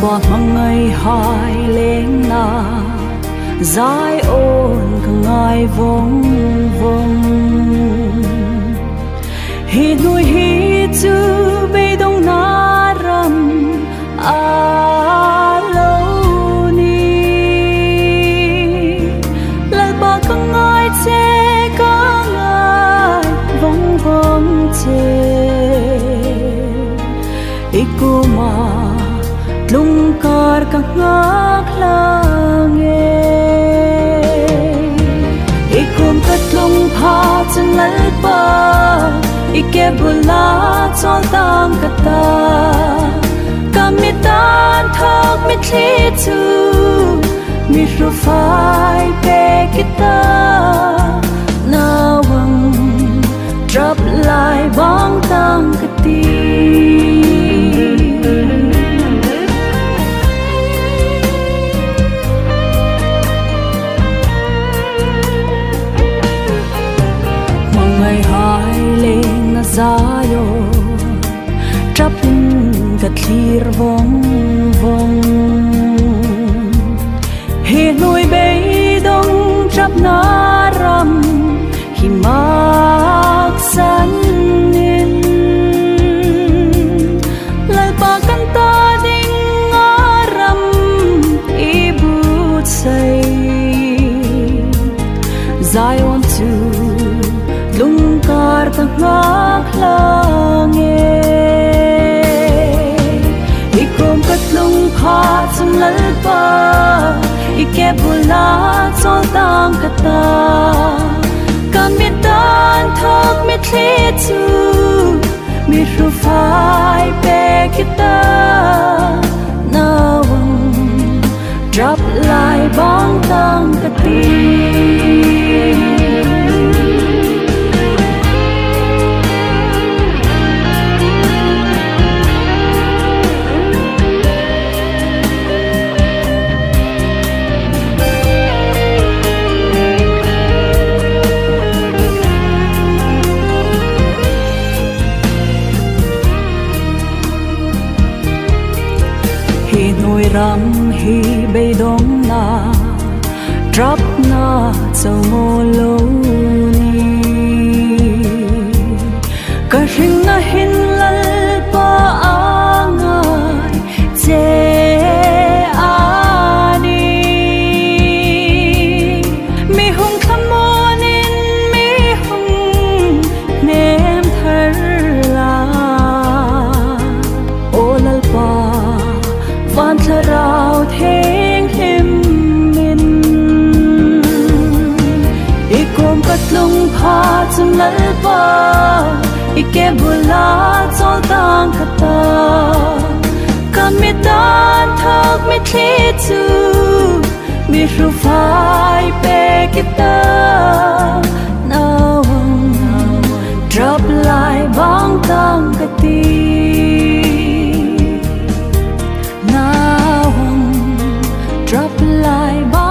bọt mang ngày hai lên na giải ôn cả ngày vong vong hi nuôi hi chu bay đông na ram a lâu ni lal ba cả ngày che cả ngày vong vong che ikuma lungkar ka ngak lange ikum katlung pha chan lalpa ike bula chol tang kata kamitan thak mi thli chu mi ru phai pe kita nawang drop lai bang tang kati zayo trapin kathlir vong vong he nuôi bay đông trap naram himak san nin lal pa kanta ding aram ibut say Zion to lungkar ka ngak lange ikom katlung pha chum lalpa ike bula chol tang kata kamitan thak mi thli chu mi ru phai pe kita nawang drop lai bang tang kati nuôi ram hi bay đông na drop na châu ngô lâu ni cả rinh na hin lal pa angai che ani mi hung khamonin mi hung nem thar la o lal pa van tharau theng him min ikom katlung pha chum lalpa ike bula chol tang kata kamitan thak mi thli chu mi ru phai pe kita nawang drop lai bang tang kati drop lie.